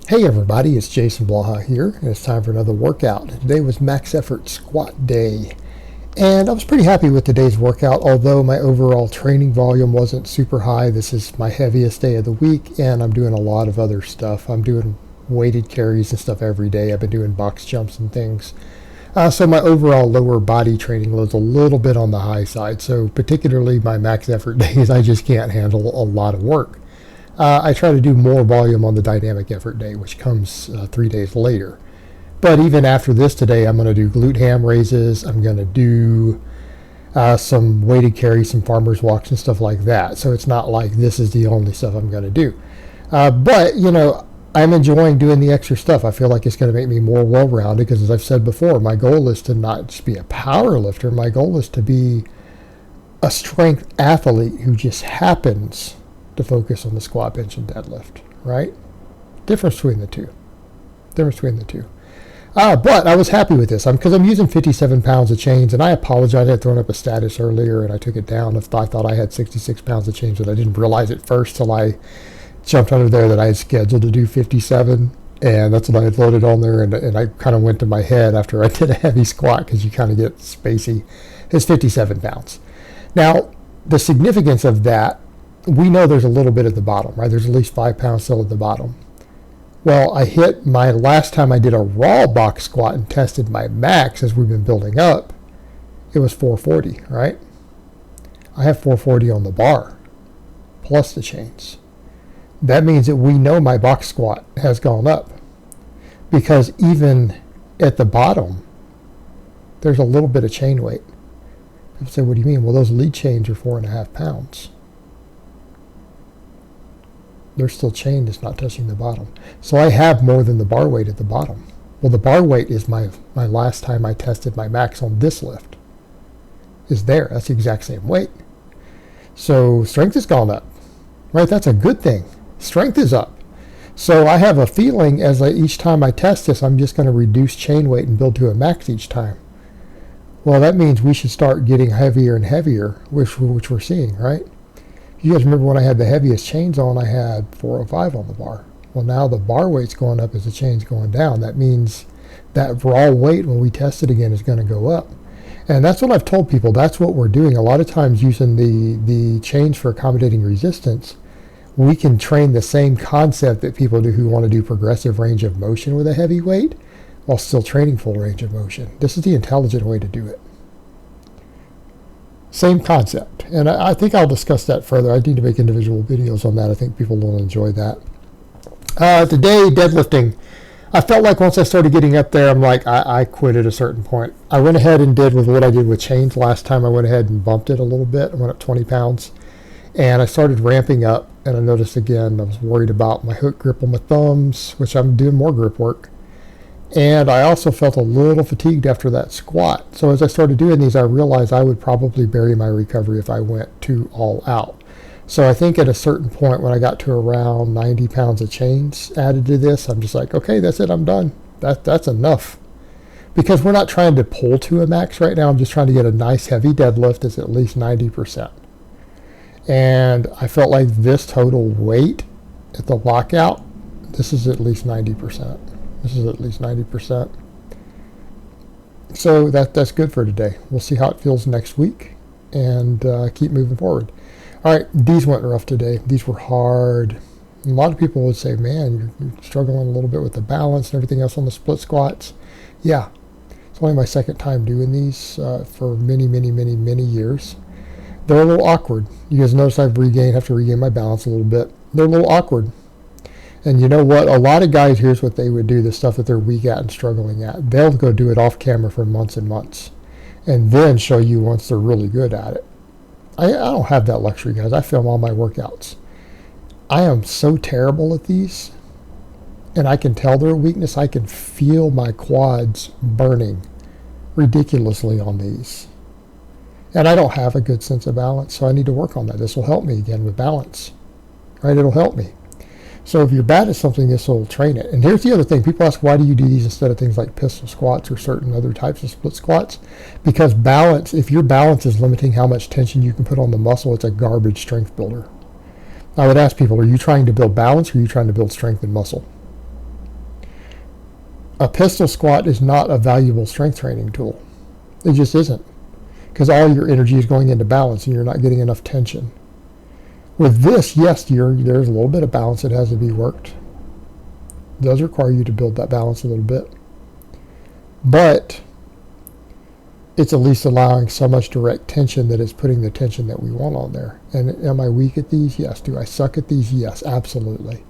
Hey everybody, it's Jason Blaha here, and it's time for another workout. Today was max effort squat day, and I was pretty happy with today's workout, although my overall training volume wasn't super high. This is my heaviest day of the week, and I'm doing a lot of other stuff. I'm doing weighted carries and stuff every day. I've been doing box jumps and things. So my overall lower body training was a little bit on the high side, so particularly my max effort days, I just can't handle a lot of work. I try to do more volume on the dynamic effort day, which comes 3 days later. But even after this today, I'm going to do glute ham raises. I'm going to do some weighted carries, some farmer's walks and stuff like that. So it's not like this is the only stuff I'm going to do. But, I'm enjoying doing the extra stuff. I feel like it's going to make me more well-rounded because, as I've said before, my goal is to not just be a power lifter. My goal is to be a strength athlete who just happens to focus on the squat, bench, and deadlift, right? Difference between the two. But I was happy with this because I'm using 57 pounds of chains, and I apologize. I had thrown up a status earlier, and I took it down. I thought I had 66 pounds of chains, but I didn't realize it first till I jumped under there that I had scheduled to do 57, and that's what I had loaded on there, and I kind of went to my head after I did a heavy squat because you kind of get spacey. It's 57 pounds. Now, the significance of that, we know there's a little bit at the bottom, right? There's at least 5 pounds still at the bottom. Well, I hit my last time I did a raw box squat and tested my max as we've been building up. It was 440, right? I have 440 on the bar plus the chains. That means that we know my box squat has gone up because even at the bottom, there's a little bit of chain weight. People say, what do you mean? Well, those lead chains are 4.5 pounds. They're still chained, it's not touching the bottom. So I have more than the bar weight at the bottom. Well, the bar weight is my last time I tested my max on this lift. Is there. That's the exact same weight. So strength has gone up, right? That's a good thing. Strength is up. So I have a feeling each time I test this, I'm just going to reduce chain weight and build to a max each time. Well, that means we should start getting heavier and heavier, which we're seeing, right? You guys remember when I had the heaviest chains on, I had 405 on the bar. Well, now the bar weight's going up as the chain's going down. That means that raw weight, when we test it again, is going to go up. And that's what I've told people. That's what we're doing. A lot of times using the chains for accommodating resistance, we can train the same concept that people do who want to do progressive range of motion with a heavy weight while still training full range of motion. This is the intelligent way to do it. Same concept, and I think I'll discuss that further. I need to make individual videos on that. I think people will enjoy that. Today, deadlifting, I felt like once I started getting up there, I'm like, I quit at a certain point. I went ahead and did with what I did with chains last time. I went ahead and bumped it a little bit. I went up 20 pounds, and I started ramping up, and I noticed again, I was worried about my hook grip on my thumbs, which I'm doing more grip work. And I also felt a little fatigued after that squat. So as I started doing these, I realized I would probably bury my recovery if I went too all out. So I think at a certain point when I got to around 90 pounds of chains added to this, I'm just like, okay, that's it, I'm done. That's enough. Because we're not trying to pull to a max right now. I'm just trying to get a nice heavy deadlift that's at least 90%. And I felt like this total weight at the lockout, this is at least 90%. This is at least 90%. So that's good for today. We'll see how it feels next week and keep moving forward. All right, these went rough today. These were hard. A lot of people would say, man, you're struggling a little bit with the balance and everything else on the split squats. Yeah, it's only my second time doing these for many, many, many, many years. They're a little awkward. You guys notice have to regain my balance a little bit. They're a little awkward. And you know what? A lot of guys, here's what they would do, the stuff that they're weak at and struggling at. They'll go do it off camera for months and months and then show you once they're really good at it. I don't have that luxury, guys. I film all my workouts. I am so terrible at these, and I can tell they're a weakness. I can feel my quads burning ridiculously on these. And I don't have a good sense of balance, so I need to work on that. This will help me again with balance, right? It'll help me. So if you're bad at something, this will train it. And here's the other thing. People ask, why do you do these instead of things like pistol squats or certain other types of split squats? Because balance, if your balance is limiting how much tension you can put on the muscle, it's a garbage strength builder. I would ask people, are you trying to build balance or are you trying to build strength and muscle? A pistol squat is not a valuable strength training tool. It just isn't. Because all your energy is going into balance and you're not getting enough tension. With this, yes, there's a little bit of balance that has to be worked. It does require you to build that balance a little bit. But it's at least allowing so much direct tension that it's putting the tension that we want on there. And am I weak at these? Yes. Do I suck at these? Yes, absolutely.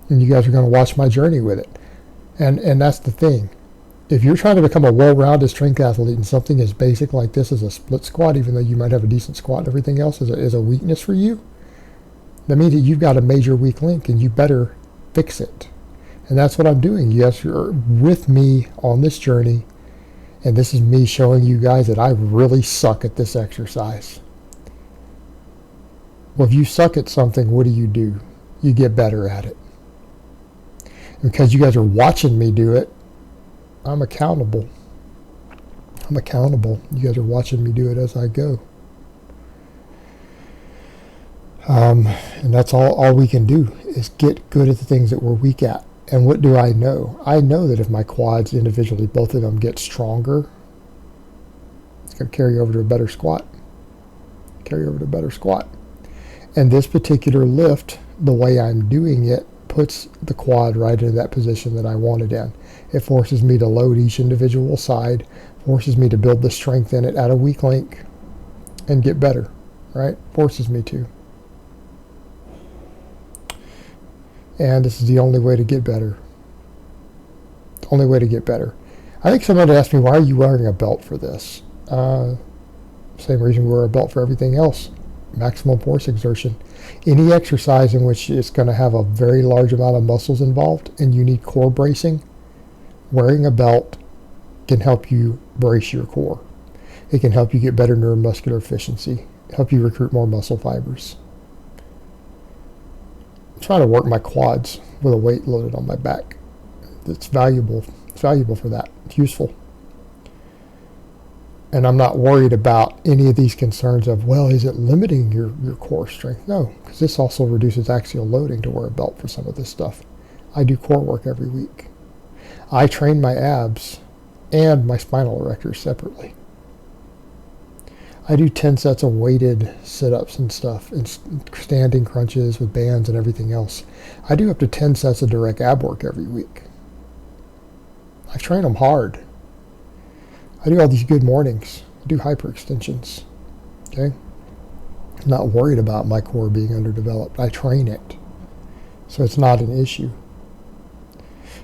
And you guys are going to watch my journey with it. And that's the thing. If you're trying to become a well-rounded strength athlete and something as basic like this as a split squat, even though you might have a decent squat and everything else is a weakness for you, that means that you've got a major weak link and you better fix it. And that's what I'm doing. Yes, you're with me on this journey, and this is me showing you guys that I really suck at this exercise. Well, if you suck at something, what do? You get better at it. Because you guys are watching me do it, I'm accountable. You guys are watching me do it as I go. And that's all we can do is get good at the things that we're weak at. And what do I know? I know that if my quads individually, both of them get stronger, it's going to carry over to a better squat. And this particular lift, the way I'm doing it, puts the quad right into that position that I want it in. It forces me to load each individual side, forces me to build the strength in it at a weak link and get better, right? Forces me to. And this is the only way to get better. I think somebody asked me, why are you wearing a belt for this? Same reason we wear a belt for everything else. Maximum force exertion. Any exercise in which it's going to have a very large amount of muscles involved and you need core bracing, wearing a belt can help you brace your core. It can help you get better neuromuscular efficiency, help you recruit more muscle fibers. I'm trying to work my quads with a weight loaded on my back. It's valuable. It's valuable for that. It's useful. And I'm not worried about any of these concerns of, well, is it limiting your core strength? No, because this also reduces axial loading to wear a belt for some of this stuff. I do core work every week. I train my abs and my spinal erectors separately. I do 10 sets of weighted sit-ups and stuff, and standing crunches with bands and everything else. I do up to 10 sets of direct ab work every week. I train them hard. I do all these good mornings. I do hyperextensions. Okay? I'm not worried about my core being underdeveloped. I train it. So it's not an issue.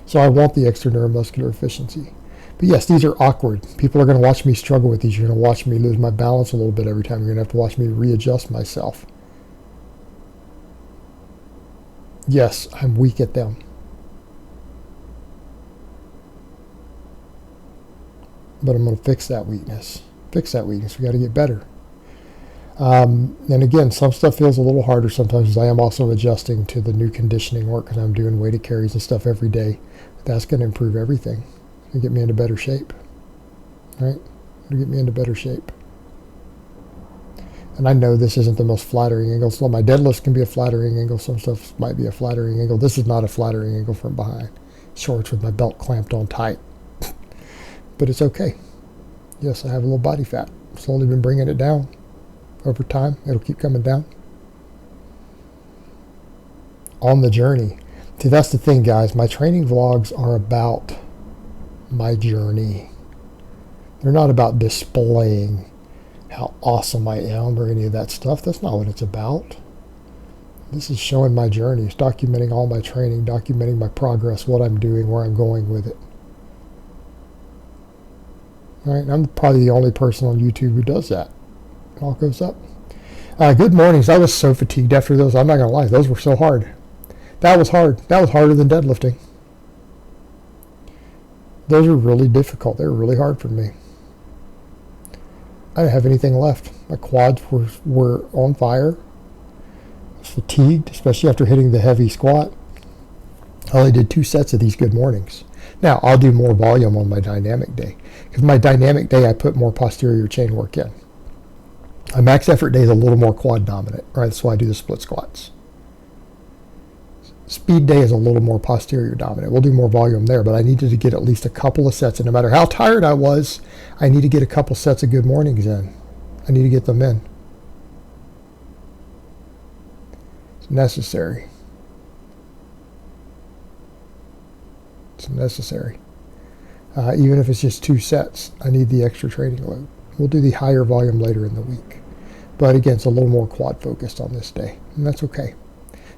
So I want the extra neuromuscular efficiency. But yes, these are awkward. People are going to watch me struggle with these. You're going to watch me lose my balance a little bit every time. You're going to have to watch me readjust myself. Yes, I'm weak at them. But I'm going to fix that weakness. We got to get better. And again, some stuff feels a little harder sometimes, as I am also adjusting to the new conditioning work because I'm doing weighted carries and stuff every day. But that's going to improve everything and get me into better shape. Right? It'll get me into better shape. And I know this isn't the most flattering angle. So my deadlifts can be a flattering angle. Some stuff might be a flattering angle. This is not a flattering angle from behind. Shorts with my belt clamped on tight. But it's okay. Yes, I have a little body fat. Slowly been bringing it down. Over time, it'll keep coming down. On the journey. See, that's the thing, guys. My training vlogs are about my journey. They're not about displaying how awesome I am or any of that stuff. That's not what it's about. This is showing my journey. It's documenting all my training, documenting my progress, what I'm doing, where I'm going with it. Right? I'm probably the only person on YouTube who does that. It all goes up. Good mornings. I was so fatigued after those. I'm not going to lie. Those were so hard. That was hard. That was harder than deadlifting. Those were really difficult. They were really hard for me. I didn't have anything left. My quads were on fire. I was fatigued, especially after hitting the heavy squat. I only did 2 sets of these good mornings. Now, I'll do more volume on my dynamic day. Because my dynamic day, I put more posterior chain work in. My max effort day is a little more quad dominant. Right? That's why I do the split squats. Speed day is a little more posterior dominant. We'll do more volume there, but I needed to get at least a couple of sets. And no matter how tired I was, I need to get a couple sets of good mornings in. I need to get them in. It's necessary. It's necessary. Even if it's just 2 sets, I need the extra training load. We'll do the higher volume later in the week. But again, it's a little more quad focused on this day, and that's okay.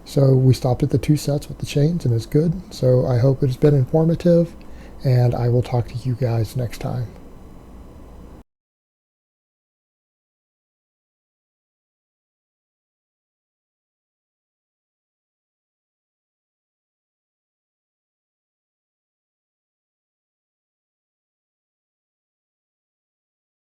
So we stopped at the 2 sets with the chains, and it's good. So I hope it's been informative, and I will talk to you guys next time.